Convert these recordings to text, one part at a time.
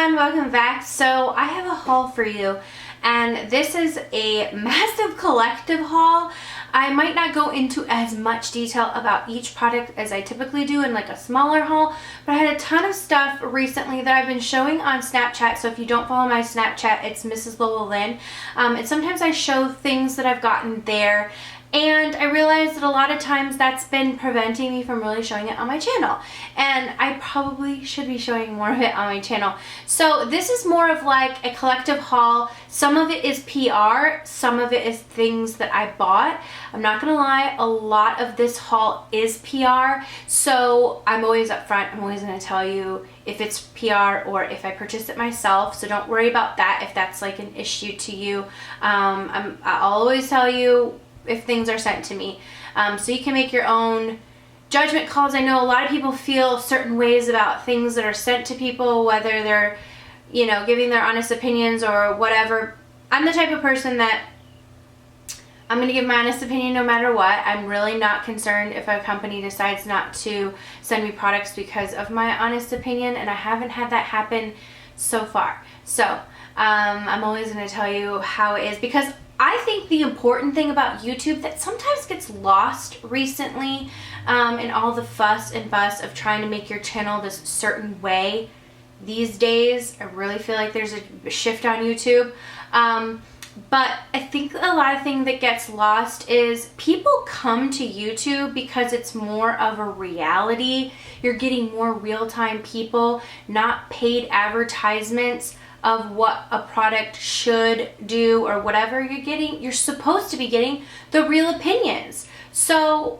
everyone, welcome back. So I have a haul for you, and this is a massive collective haul. I might not go into as much detail about each product as I typically do in like a smaller haul, but I had a ton of stuff recently that I've been showing on Snapchat. So if you don't follow my Snapchat, it's Mrslolalynn. And sometimes I show things that I've gotten there. And I realized that a lot of times that's been preventing me from really showing it on my channel. And I probably should be showing more of it on my channel. So this is more of like a collective haul. Some of it is PR, some of it is things that I bought. I'm not gonna lie, a lot of this haul is PR. So I'm always upfront, I'm always gonna tell you if it's PR or if I purchased it myself. So don't worry about that if that's like an issue to you. I'll always tell you if things are sent to me, so you can make your own judgment calls. I know a lot of people feel certain ways about things that are sent to people, whether they're, you know, giving their honest opinions or whatever. I'm the type of person that I'm going to give my honest opinion no matter what. I'm really not concerned if a company decides not to send me products because of my honest opinion, and I haven't had that happen so far. So I'm always going to tell you how it is, because I think the important thing about YouTube that sometimes gets lost recently in all the fuss and fuss of trying to make your channel this certain way these days. I really feel like there's a shift on YouTube. But I think a lot of thing that gets lost is people come to YouTube because it's more of a reality. You're getting more real-time people, not paid advertisements of what a product should do or whatever you're getting. You're supposed to be getting the real opinions. So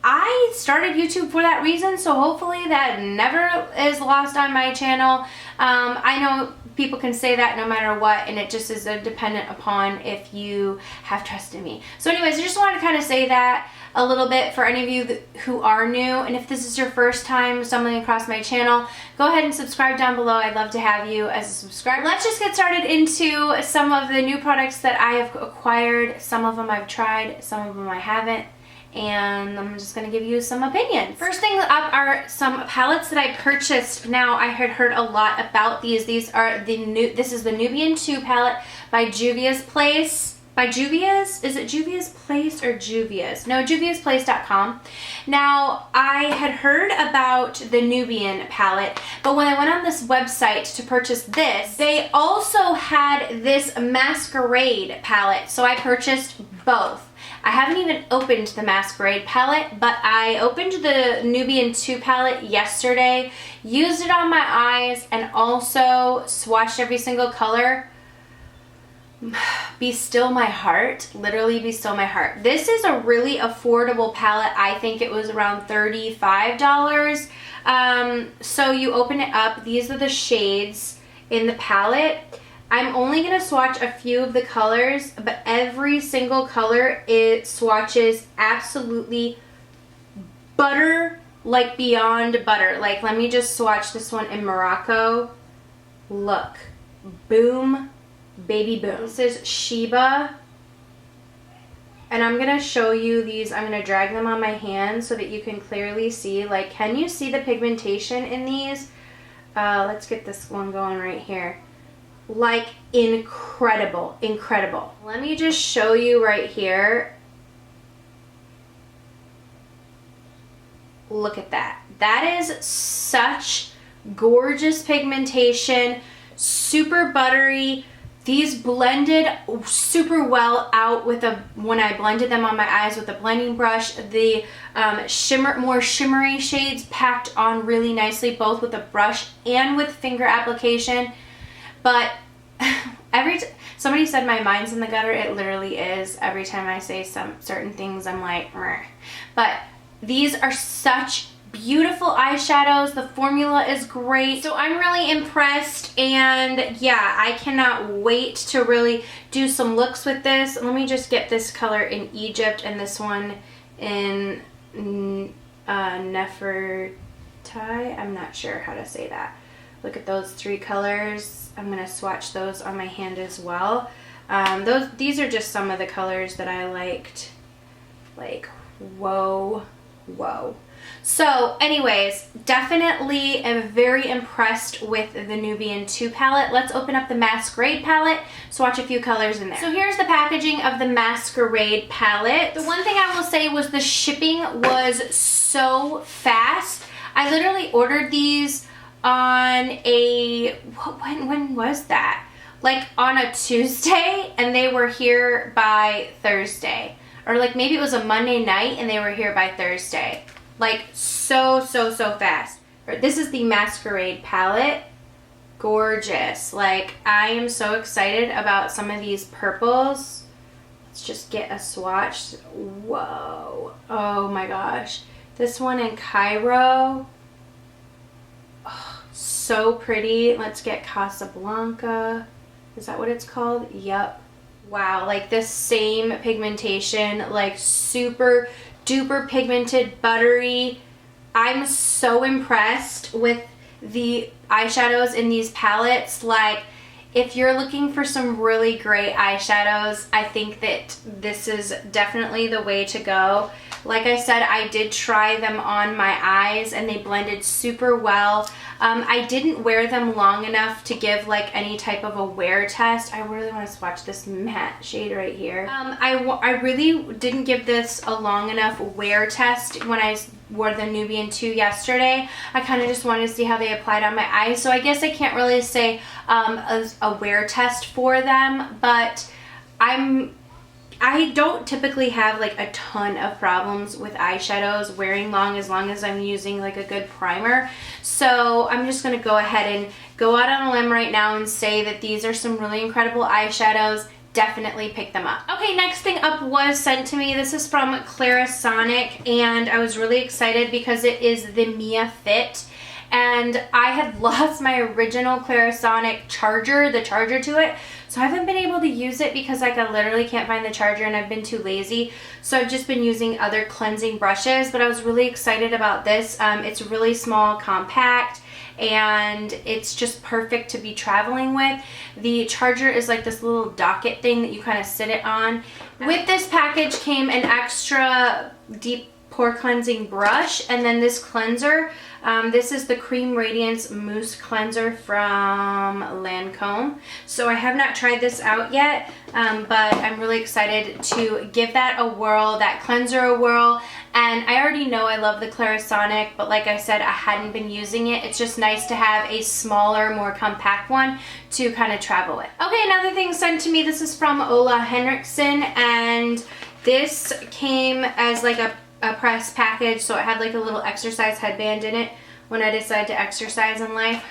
I started YouTube for that reason, so hopefully that never is lost on my channel. I know people can say that no matter what, and it just is dependent upon if you have trust in me. So anyways, I just wanted to kind of say that a little bit for any of you who are new, and if this is your first time stumbling across my channel, go ahead and subscribe down below. I'd love to have you as a subscriber. Let's just get started into some of the new products that I have acquired. Some of them I've tried, some of them I haven't, and I'm just going to give you some opinions. First thing up are some palettes that I purchased. Now, I had heard a lot about these. These are this is the Nubian 2 palette by Juvia'S Place. By Juvias? Is it Juvia's Place or Juvias? No, Juvia'sPlace.com. Now, I had heard about the Nubian palette, but when I went on this website to purchase this, they also had this Mascarade palette, so I purchased both. I haven't even opened the Mascarade palette, but I opened the Nubian 2 palette yesterday, used it on my eyes, and also swatched every single color. Be still my heart, literally be still my heart. This is a really affordable palette. I think it was around $35. So you open it up, these are the shades in the palette. I'm only going to swatch a few of the colors, but every single color it swatches absolutely butter, like beyond butter. Like, let me just swatch this one in Morocco. Look, boom, baby boom. This is Sheba, and I'm gonna show you these. I'm gonna drag them on my hand so that you can clearly see. Like, can you see the pigmentation in these? Let's get this one going right here. Like, incredible, incredible. Let me just show you right here. Look at that. That is such gorgeous pigmentation, super buttery. These blended super well out with when I blended them on my eyes with a blending brush. The more shimmery shades packed on really nicely, both with a brush and with finger application. But somebody said my mind's in the gutter. It literally is. Every time I say some certain things, I'm like, meh. But these are such beautiful eyeshadows. The formula is great. So I'm really impressed, and yeah, I cannot wait to really do some looks with this. Let me just get this color in Egypt and this one in Nefertiti. I'm not sure how to say that. Look at those three colors. I'm gonna swatch those on my hand as well. These are just some of the colors that I liked. Like, whoa, whoa. So anyways, definitely am very impressed with the Nubian 2 palette. Let's open up the Mascarade palette, swatch a few colors in there. So here's the packaging of the Mascarade palette. The one thing I will say was the shipping was so fast. I literally ordered these on a, when was that? Like on a Tuesday, and they were here by Thursday. Or like maybe it was a Monday night and they were here by Thursday. Like so fast. This is the Mascarade palette. Gorgeous. Like I am so excited about some of these purples. Let's just get a swatch. Whoa. Oh my gosh. This one in Cairo. Oh, so pretty. Let's get Casablanca. Is that what it's called? Yep. Wow, like this same pigmentation, like super duper pigmented, buttery. I'm so impressed with the eyeshadows in these palettes. Like if you're looking for some really great eyeshadows, I think that this is definitely the way to go. Like I said, I did try them on my eyes and they blended super well. I didn't wear them long enough to give like any type of a wear test. I really want to swatch this matte shade right here. I really didn't give this a long enough wear test when I wore the Nubian 2 yesterday. I kind of just wanted to see how they applied on my eyes. So I guess I can't really say a wear test for them, but I don't typically have like a ton of problems with eyeshadows wearing long as I'm using like a good primer. So I'm just going to go ahead and go out on a limb right now and say that these are some really incredible eyeshadows. Definitely pick them up. Okay, next thing up was sent to me. This is from Clarisonic and I was really excited because it is the Mia Fit. And I had lost my original Clarisonic charger, the charger to it. So I haven't been able to use it because like I literally can't find the charger and I've been too lazy. So I've just been using other cleansing brushes, but I was really excited about this. It's really small, compact, and it's just perfect to be traveling with. The charger is like this little docket thing that you kind of sit it on. With this package came an extra deep pore cleansing brush and then this cleanser. This is the Cream Radiance Mousse Cleanser from Lancome. So I have not tried this out yet, but I'm really excited to give that a whirl, that cleanser a whirl. And I already know I love the Clarisonic, but like I said, I hadn't been using it. It's just nice to have a smaller, more compact one to kind of travel with. Okay, another thing sent to me, this is from Ola Henriksen, and this came as like a press package, so it had like a little exercise headband in it when I decide to exercise in life.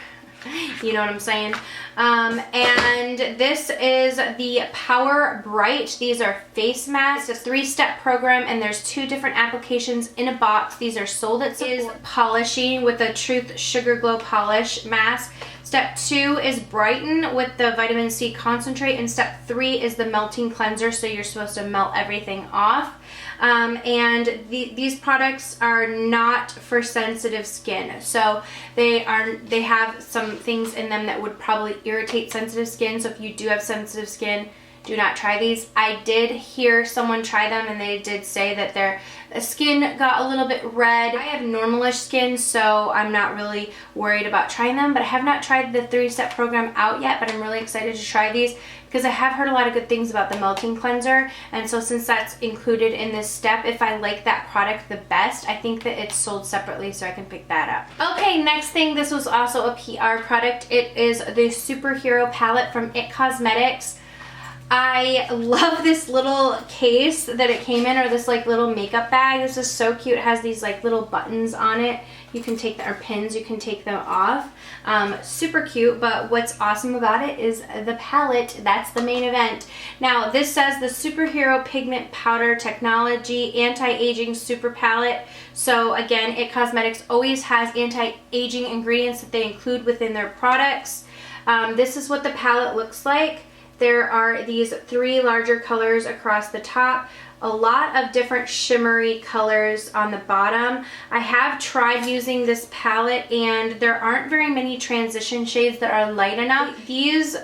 You know what I'm saying? And this is the Power Bright. These are face masks. It's a 3-step program and there's 2 different applications in a box. These are sold at Sephora. Is polishing with the Truth Sugar Glow Polish Mask. Step 2 is brighten with the vitamin C concentrate, and step 3 is the melting cleanser, so you're supposed to melt everything off. And these products are not for sensitive skin, so they have some things in them that would probably irritate sensitive skin. So if you do have sensitive skin, do not try these. I did hear someone try them and they did say that their skin got a little bit red. I have normalish skin, so I'm not really worried about trying them, but I have not tried the 3-step program out yet, but I'm really excited to try these because I have heard a lot of good things about the melting cleanser. And so since that's included in this step, if I like that product the best, I think that it's sold separately, so I can pick that up. Okay, next thing, this was also a PR product. It is the Superhero palette from IT Cosmetics. I love this little case that it came in, or this like little makeup bag. This is so cute. It has these like little buttons on it. You can take them, or pins, you can take them off. Super cute, but what's awesome about it is the palette. That's the main event. Now this says the Superhero Pigment Powder Technology Anti-Aging Super Palette. So again, IT Cosmetics always has anti-aging ingredients that they include within their products. This is what the palette looks like. There are these 3 larger colors across the top, a lot of different shimmery colors on the bottom. I have tried using this palette and there aren't very many transition shades that are light enough. These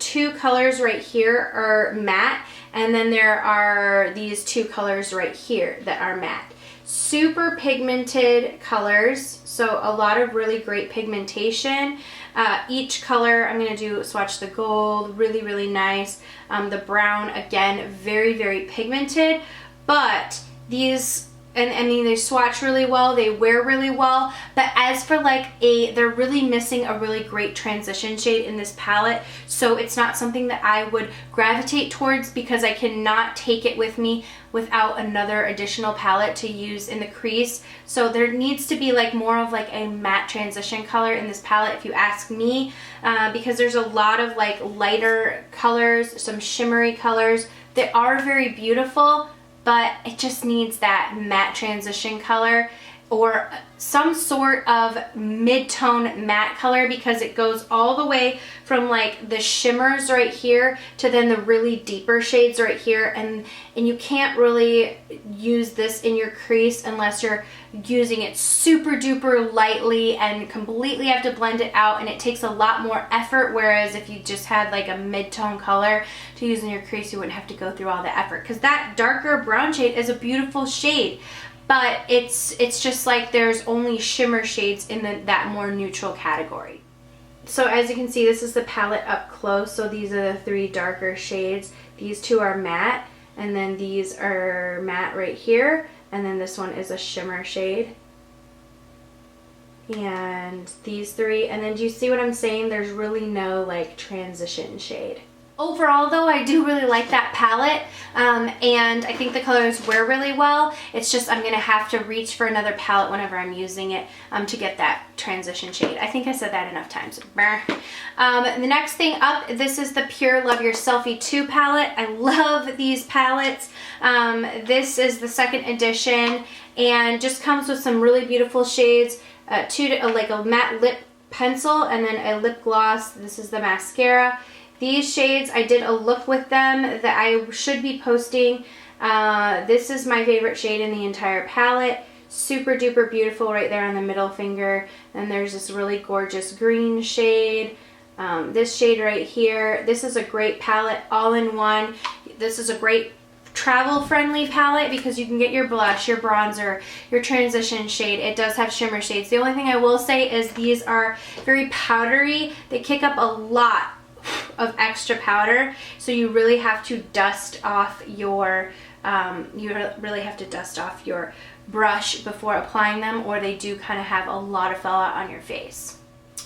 2 colors right here are matte, and then there are these 2 colors right here that are matte. Super pigmented colors, so a lot of really great pigmentation. Each color, I'm going to do swatch the gold, really, really nice. The brown, again, very, very pigmented, but these, and I mean, they swatch really well, they wear really well, but as for like they're really missing a really great transition shade in this palette, so it's not something that I would gravitate towards because I cannot take it with me without another additional palette to use in the crease. So there needs to be like more of like a matte transition color in this palette if you ask me, because there's a lot of like lighter colors, some shimmery colors that are very beautiful, but it just needs that matte transition color or some sort of mid-tone matte color, because it goes all the way from like the shimmers right here to then the really deeper shades right here, and you can't really use this in your crease unless you're using it super duper lightly and completely have to blend it out, and it takes a lot more effort, whereas if you just had like a mid-tone color to use in your crease, you wouldn't have to go through all the effort, because that darker brown shade is a beautiful shade. But it's just like there's only shimmer shades in that more neutral category. So as you can see, this is the palette up close. So these are the 3 darker shades. These 2 are matte, and then these are matte right here, and then this one is a shimmer shade. And these 3, and then do you see what I'm saying? There's really no like transition shade. Overall though, I do really like that palette, and I think the colors wear really well. It's just I'm going to have to reach for another palette whenever I'm using it to get that transition shade. I think I said that enough times. The next thing up, this is the Pure Love Your Selfie 2 palette. I love these palettes. This is the 2nd edition and just comes with some really beautiful shades, like a matte lip pencil and then a lip gloss. This is the mascara. These shades, I did a look with them that I should be posting. This is my favorite shade in the entire palette. Super duper beautiful right there on the middle finger. And there's this really gorgeous green shade. This shade right here. This is a great palette all in one. This is a great travel friendly palette because you can get your blush, your bronzer, your transition shade. It does have shimmer shades. The only thing I will say is these are very powdery. They kick up a lot of extra powder, so you really have to dust off your brush before applying them, or they do kind of have a lot of fallout on your face.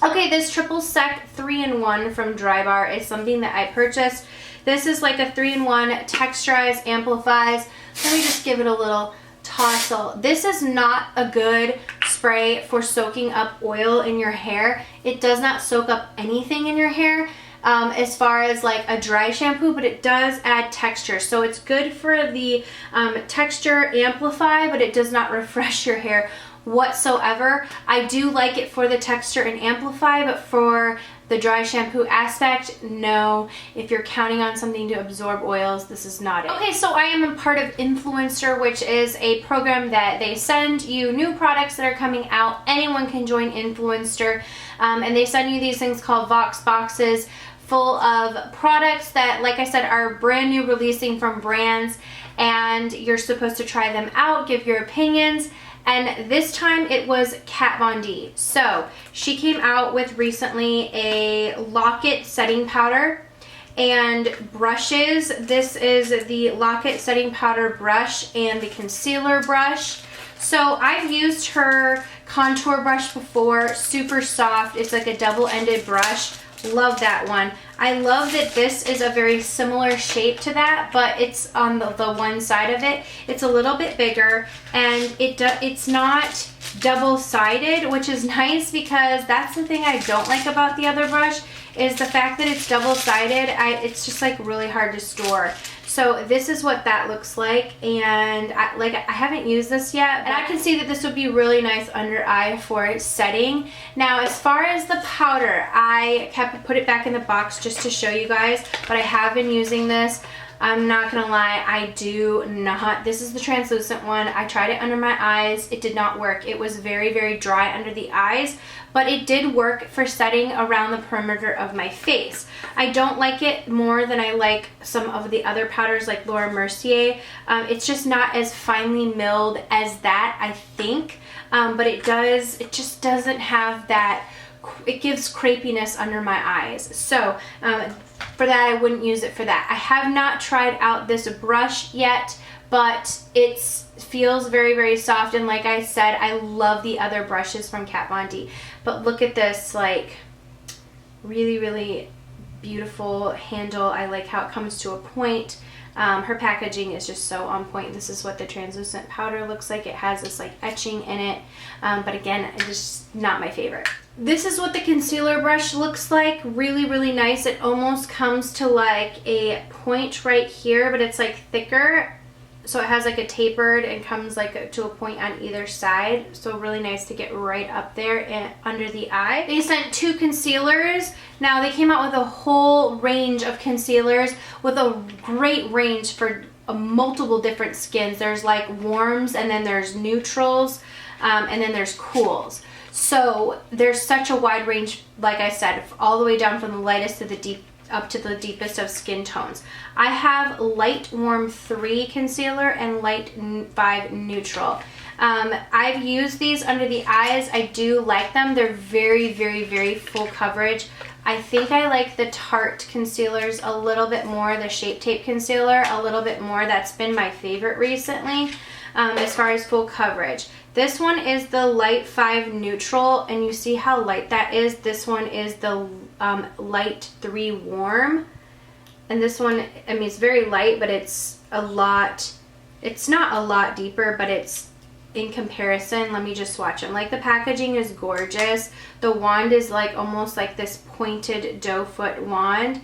Okay, this Triple Sec 3-in-1 from Drybar is something that I purchased. This is like a 3-in-1, texturize, amplifies. Let me just give it a little tousle. This is not a good spray for soaking up oil in your hair. It does not soak up anything in your hair. As far as like a dry shampoo, but it does add texture, so it's good for the texture amplify, but it does not refresh your hair whatsoever. I do like it for the texture and amplify, but for the dry shampoo aspect, no. If you're counting on something to absorb oils, this is not it. Okay, so I am a part of Influencer, which is a program that they send you new products that are coming out. Anyone can join Influencer, and they send you these things called Vox boxes full of products that, like I said, are brand new, releasing from brands, and you're supposed to try them out, give your opinions. And this time it was Kat Von D. So she came out with recently a Lock-It setting powder and brushes. This is the Lock-It setting powder brush and the concealer brush. So I've used her contour brush before, super soft. It's like a double-ended brush. Love that one. I love that this is a very similar shape to that, but it's on the one side of it. It's a little bit bigger, and it's not double-sided, which is nice because that's the thing I don't like about the other brush, is the fact that it's double-sided. It's just like really hard to store. So this is what that looks like, and I haven't used this yet, and I can see that this would be really nice under eye for setting. Now, as far as the powder, I put it back in the box just to show you guys, but I have been using this. I'm not gonna lie, I do not. This is the translucent one. I tried it under my eyes. It did not work. It was very, very dry under the eyes, but it did work for setting around the perimeter of my face. I don't like it more than I like some of the other powders like Laura Mercier. It's just not as finely milled as that, I think, but it just doesn't have that, it gives crepiness under my eyes. So for that, I wouldn't use it for that. I have not tried out this brush yet, but it feels very, very soft, and like I said, I love the other brushes from Kat Von D. But look at this, like, really, really beautiful handle. I like how it comes to a point. Her packaging is just so on point. This is what the translucent powder looks like. It has this like etching in it, but again, it's just not my favorite. This is what the concealer brush looks like. Really, really nice. It almost comes to like a point right here, but it's like thicker. So it has like a tapered and comes like to a point on either side. So really nice to get right up there and under the eye. They sent 2 concealers. Now they came out with a whole range of concealers with a great range for multiple different skins. There's like warms, and then there's neutrals, and then there's cools. So there's such a wide range, like I said, all the way down from the lightest to the deep, up to the deepest of skin tones. I have Light Warm 3 concealer and Light 5 neutral. I've used these under the eyes. I do like them. They're very, very, very full coverage. I think I like the Tarte concealers a little bit more, the Shape Tape concealer a little bit more. That's been my favorite recently as far as full coverage. This one is the Light 5 neutral, and you see how light that is. This one is the Light 3 warm, and this one, I mean, it's very light, but it's a lot, it's not a lot deeper, but it's in comparison. Let me just swatch them. Like, the packaging is gorgeous. The wand is like almost like this pointed doe foot wand.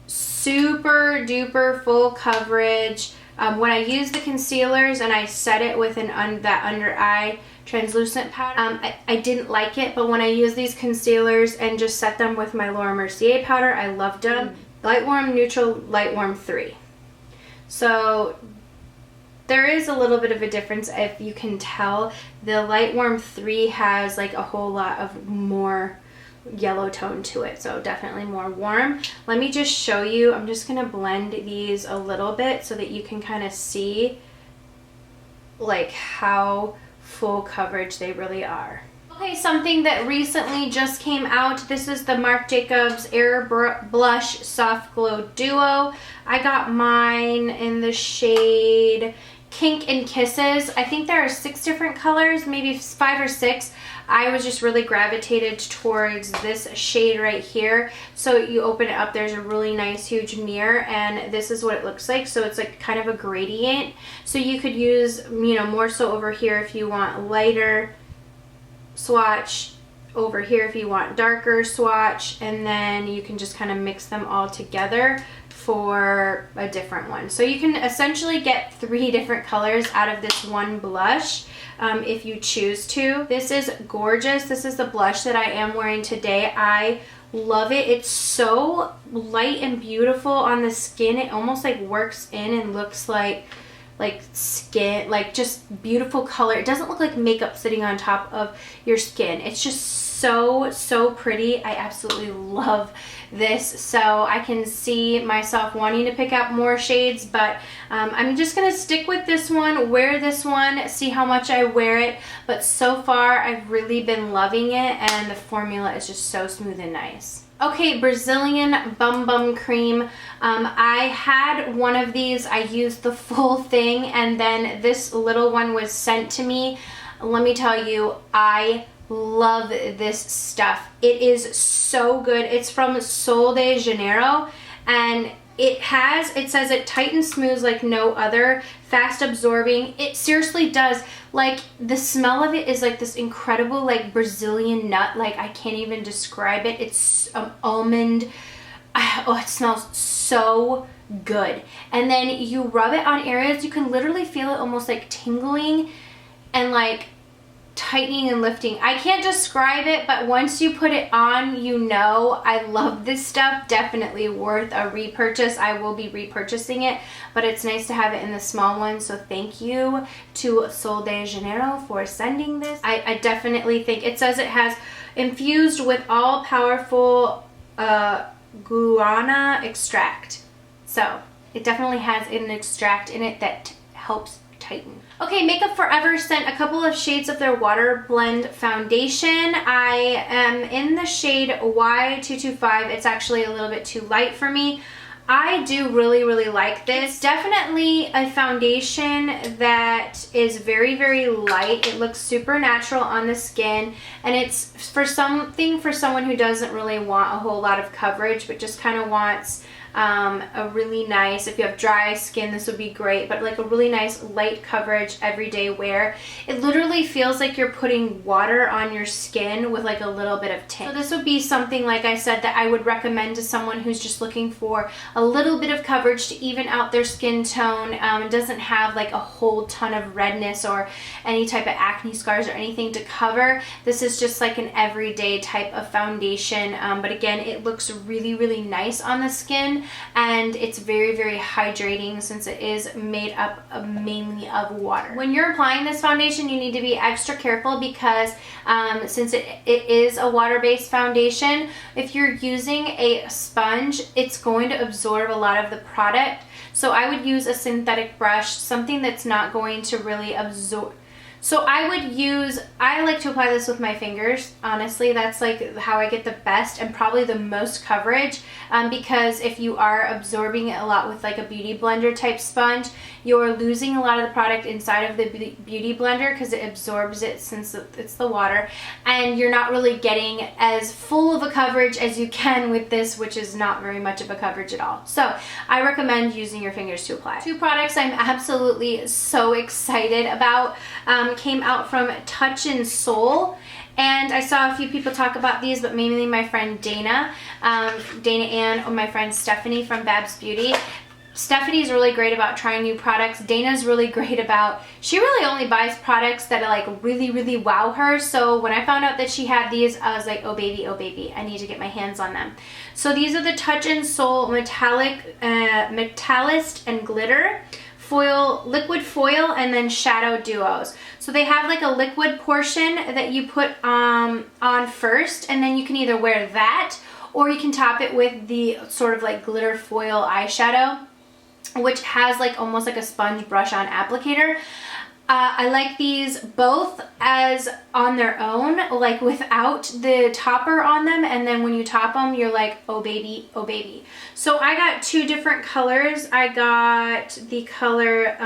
Super duper full coverage. When I use the concealers and I set it with that under eye translucent powder, I didn't like it, but when I use these concealers and just set them with my Laura Mercier powder, I loved them. Light Warm Neutral, Light Warm 3. So there is a little bit of a difference, if you can tell. The Light Warm 3 has like a whole lot of more yellow tone to it, so definitely more warm. Let me just show you. I'm just gonna blend these a little bit so that you can kind of see like how full coverage they really are. Okay, something that recently just came out. This is the Marc Jacobs Air Blush Soft Glow Duo. I got mine in the shade Kink and Kisses. I think there are 6 different colors, maybe 5 or 6. I was just really gravitated towards this shade right here. So you open it up, there's a really nice huge mirror, and this is what it looks like. So it's like kind of a gradient. So you could use, you know, more so over here if you want lighter swatch, over here if you want darker swatch, and then you can just kind of mix them all together for a different one. So you can essentially get 3 different colors out of this one blush if you choose to. This is gorgeous. This is the blush that I am wearing today. I love it. It's so light and beautiful on the skin. It almost like works in and looks like skin, like just beautiful color. It doesn't look like makeup sitting on top of your skin. It's just so pretty. I absolutely love this. So I can see myself wanting to pick up more shades, but I'm just gonna stick with this one, wear this one, see how much I wear it. But so far I've really been loving it, and the formula is just so smooth and nice. Okay, Brazilian Bum Bum Cream. I had one of these. I used the full thing, and then this little one was sent to me. Let me tell you, I love this stuff. It is so good. It's from Sol de Janeiro, and it says it tightens, smooths like no other, fast absorbing. It seriously does. Like, the smell of it is like this incredible like Brazilian nut. Like, I can't even describe it. It's almond. Oh, it smells so good. And then you rub it on areas, you can literally feel it almost like tingling, and like tightening and lifting. I can't describe it, but once you put it on, you know. I love this stuff. Definitely worth a repurchase. I will be repurchasing it, but it's nice to have it in the small one. So thank you to Sol de Janeiro for sending this. I definitely think it says it has infused with all powerful guarana extract. So it definitely has an extract in it that helps tighten. Okay, Makeup Forever sent a couple of shades of their Water Blend Foundation. I am in the shade Y225. It's actually a little bit too light for me. I do really, really like this. It's definitely a foundation that is very, very light. It looks super natural on the skin, and it's for someone who doesn't really want a whole lot of coverage, but just kind of wants a really nice, if you have dry skin, this would be great, but like a really nice light coverage everyday wear. It literally feels like you're putting water on your skin with like a little bit of tint. So this would be something, like I said, that I would recommend to someone who's just looking for a little bit of coverage to even out their skin tone. Doesn't have like a whole ton of redness or any type of acne scars or anything to cover. This is just like an everyday type of foundation, but again, it looks really, really nice on the skin. And it's very, very hydrating since it is made up mainly of water. When you're applying this foundation, you need to be extra careful because since it is a water-based foundation, if you're using a sponge, it's going to absorb a lot of the product. So I would use a synthetic brush, something that's not going to really absorb. So I like to apply this with my fingers. Honestly, that's like how I get the best and probably the most coverage, because if you are absorbing it a lot with like a beauty blender type sponge, you're losing a lot of the product inside of the beauty blender because it absorbs it since it's the water, and you're not really getting as full of a coverage as you can with this, which is not very much of a coverage at all. So I recommend using your fingers to apply. Two products I'm absolutely so excited about came out from Touch in Soul, and I saw a few people talk about these, but mainly my friend Dana and my friend Stephanie from Babs Beauty. Stephanie's really great about trying new products. Dana's really great about, she really only buys products that like really, really wow her. So when I found out that she had these, I was like, oh baby, I need to get my hands on them. So these are the Touch in Soul Metallic, Metallist and Glitter Foil, Liquid Foil, and then Shadow Duos. So they have like a liquid portion that you put on first, and then you can either wear that or you can top it with the sort of like glitter foil eyeshadow, which has like almost like a sponge brush on applicator. I like these both as on their own, like without the topper on them, and then when you top them, you're like, oh baby, oh baby. So I got two different colors. I got the color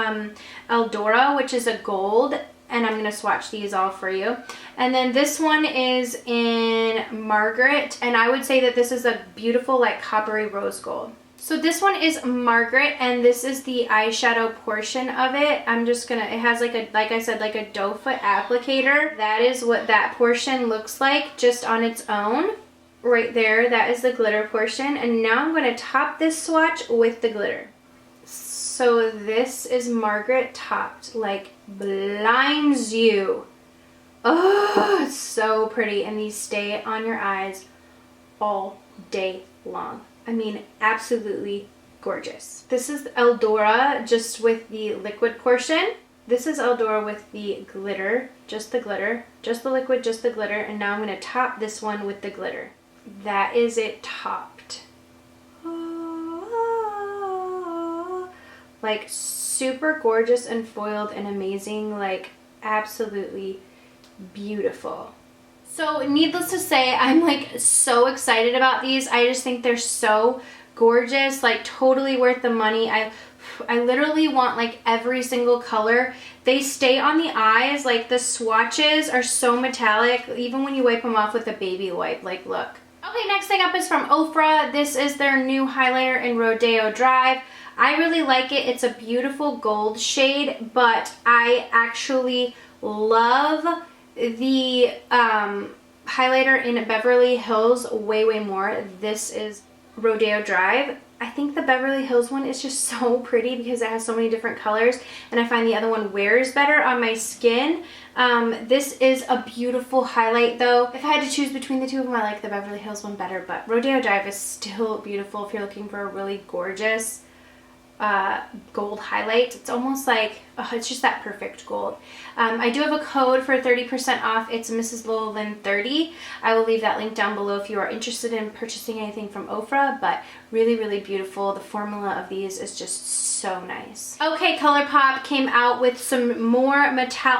Eldora, which is a gold, and I'm gonna swatch these all for you. And then this one is in Margaret, and I would say that this is a beautiful like coppery rose gold. So this one is Margaret, and this is the eyeshadow portion of it. I'm just gonna, it has like a, like I said, like a doe foot applicator. That is what that portion looks like just on its own. Right there, that is the glitter portion. And now I'm gonna top this swatch with the glitter. So this is Margaret topped, like blinds you. Oh, it's so pretty. And these stay on your eyes all day long. I mean, absolutely gorgeous. This is Eldora just with the liquid portion. This is Eldora with the glitter, just the glitter, just the liquid, just the glitter. And now I'm gonna top this one with the glitter. That is it topped. Like super gorgeous and foiled and amazing, like absolutely beautiful. So needless to say, I'm like so excited about these. I just think they're so gorgeous, like totally worth the money. I literally want like every single color. They stay on the eyes, like the swatches are so metallic, even when you wipe them off with a baby wipe, like look. Okay, next thing up is from Ofra. This is their new highlighter in Rodeo Drive. I really like it. It's a beautiful gold shade, but I actually love the highlighter in Beverly Hills way more. This is Rodeo Drive. I think the Beverly Hills one is just so pretty because it has so many different colors, and I find the other one wears better on my skin. This is a beautiful highlight though. If I had to choose between the two of them, I like the Beverly Hills one better, but Rodeo Drive is still beautiful if you're looking for a really gorgeous gold highlight. It's almost like, oh, it's just that perfect gold. I do have a code for 30% off. It's Mrslolalynn 30. I will leave that link down below if you are interested in purchasing anything from Ofra, but really, really beautiful. The formula of these is just so nice. Okay, ColourPop came out with some more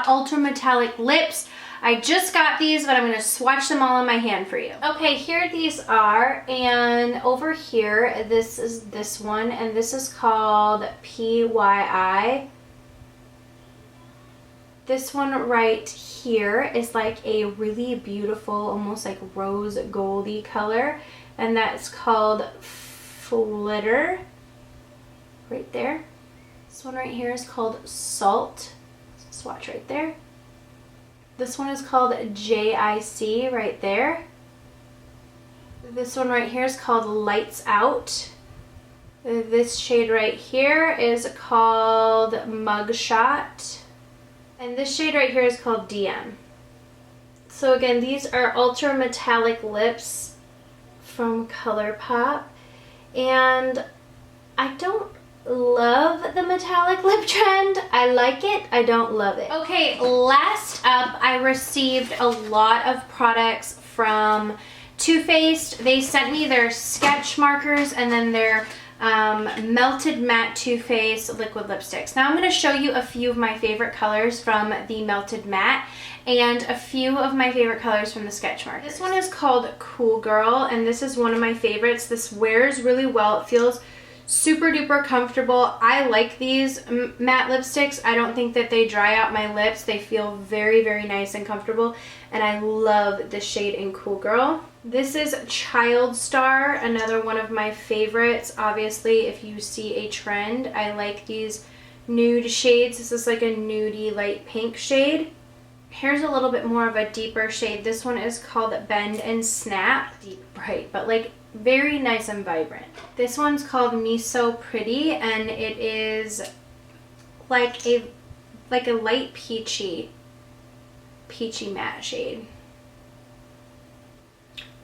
ultra metallic lips. I just got these, but I'm going to swatch them all on my hand for you. Okay, here these are, and over here, this is this one, and this is called PYI. This one right here is like a really beautiful, almost like rose goldy color, and that's called Flitter, right there. This one right here is called Salt. Swatch right there. This one is called JIC right there. This one right here is called Lights Out. This shade right here is called Mugshot. And this shade right here is called DM. So again, these are ultra metallic lips from ColourPop. And I don't love the metallic lip trend. I like it, I don't love it. Okay, last up, I received a lot of products from Too Faced. They sent me their sketch markers and then their melted matte Too Faced liquid lipsticks. Now I'm going to show you a few of my favorite colors from the melted matte and a few of my favorite colors from the sketch markers. This one is called Cool Girl, and this is one of my favorites. This wears really well. It feels super duper comfortable. I like these matte lipsticks. I don't think that they dry out my lips. They feel very, very nice and comfortable, and I love the shade in Cool Girl. This is Child Star, another one of my favorites. Obviously, if you see a trend, I like these nude shades. This is like a nudie light pink shade. Here's a little bit more of a deeper shade. This one is called Bend and Snap. Deep bright, but like very nice and vibrant. This one's called Me So Pretty, and it is like a light peachy matte shade.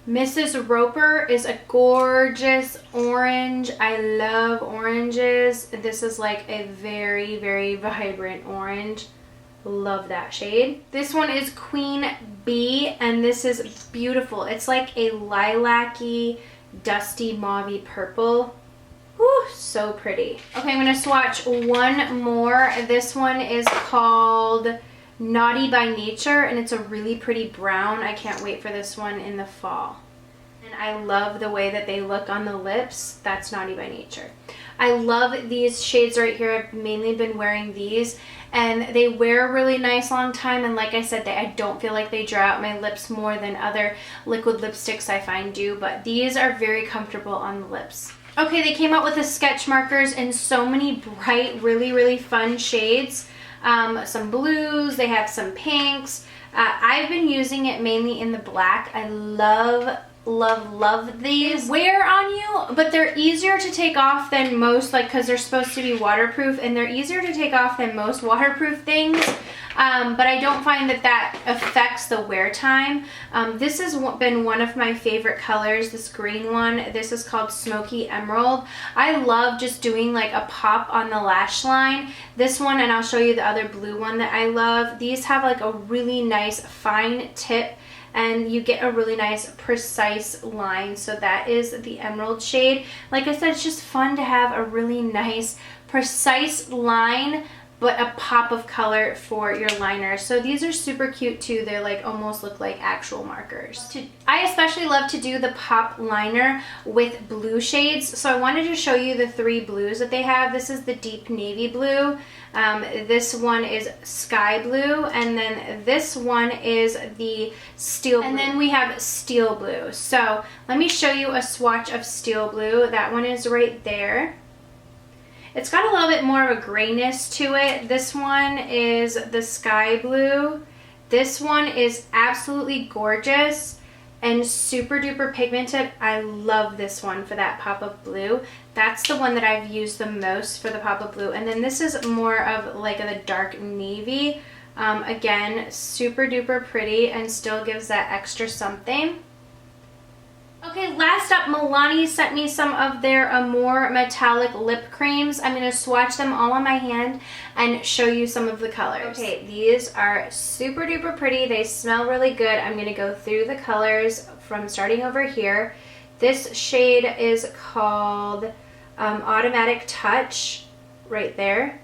Mrs. Roper is a gorgeous orange. I love oranges. This is like a very, very vibrant orange. Love that shade. This one is Queen Bee, and this is beautiful. It's like a lilac-y, dusty mauvey purple. Whew, so pretty. Okay, I'm gonna swatch one more. This one is called Naughty by Nature, and it's a really pretty brown. I can't wait for this one in the fall. And I love the way that they look on the lips. That's Naughty by Nature. I love these shades right here. I've mainly been wearing these, and they wear a really nice long time, and like I said, I don't feel like they dry out my lips more than other liquid lipsticks I find do, but these are very comfortable on the lips. Okay, they came out with the sketch markers in so many bright, really, really fun shades. Some blues, they have some pinks. I've been using it mainly in the black. I love these. They wear on you, but they're easier to take off than most, like, because they're supposed to be waterproof, and they're easier to take off than most waterproof things. But I don't find that affects the wear time. This has been one of my favorite colors, this green one. This is called Smoky Emerald. I love just doing like a pop on the lash line. This one, and I'll show you the other blue one that I love. These have like a really nice fine tip, and you get a really nice precise line. So that is the emerald shade. Like I said, it's just fun to have a really nice precise line, but a pop of color for your liner. So these are super cute too. They're like almost look like actual markers. I especially love to do the pop liner with blue shades. So I wanted to show you the three blues that they have. This is the deep navy blue. This one is sky blue, and then this one is the steel blue. And then we have steel blue. So let me show you a swatch of steel blue. That one is right there. It's got a little bit more of a grayness to it. This one is the sky blue. This one is absolutely gorgeous. and super duper pigmented. I love this one for that pop of blue. That's the one that I've used the most for the pop of blue. And then this is more of like the dark navy. Again, super duper pretty and still gives that extra something. Okay, last up, Milani sent me some of their Amour metallic lip creams. I'm going to swatch them all on my hand and show you some of the colors. Okay, these are super duper pretty. They smell really good. I'm going to go through the colors from starting over here. This shade is called Automatic Touch, right there.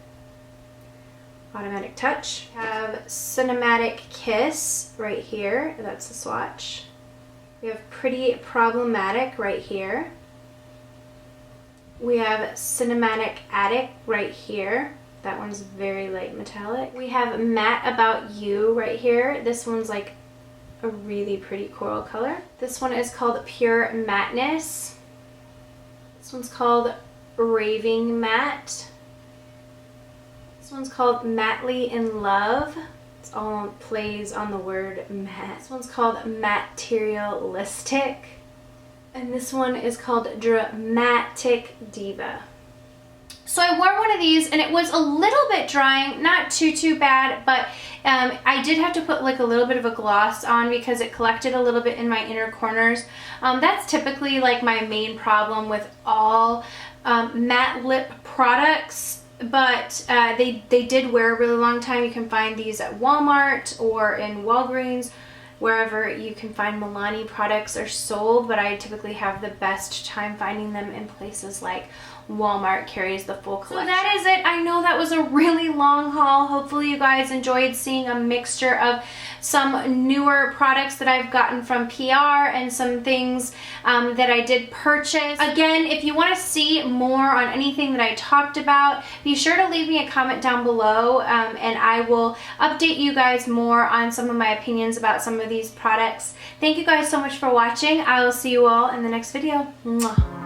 Automatic Touch. We have Cinematic Kiss right here. That's the swatch. We have Pretty Problematic right here. We have Cinematic Addict right here. That one's very light metallic. We have Matte About You right here. This one's like a really pretty coral color. This one is called Pure Matteness. This one's called Raving Matte. This one's called Mattely in Love. It's all plays on the word matte. This one's called Materialistic. And this one is called Dramatic Diva. So I wore one of these and it was a little bit drying, not too bad, but I did have to put like a little bit of a gloss on because it collected a little bit in my inner corners. That's typically like my main problem with all matte lip products. But they did wear a really long time. You can find these at Walmart or in Walgreens, wherever you can find Milani products are sold, but I typically have the best time finding them in places like Walmart carries the full collection. So that is it. I know that was a really long haul. Hopefully you guys enjoyed seeing a mixture of some newer products that I've gotten from PR and some things that I did purchase. Again, if you want to see more on anything that I talked about, be sure to leave me a comment down below and I will update you guys more on some of my opinions about some of these products. Thank you guys so much for watching. I will see you all in the next video. Mwah.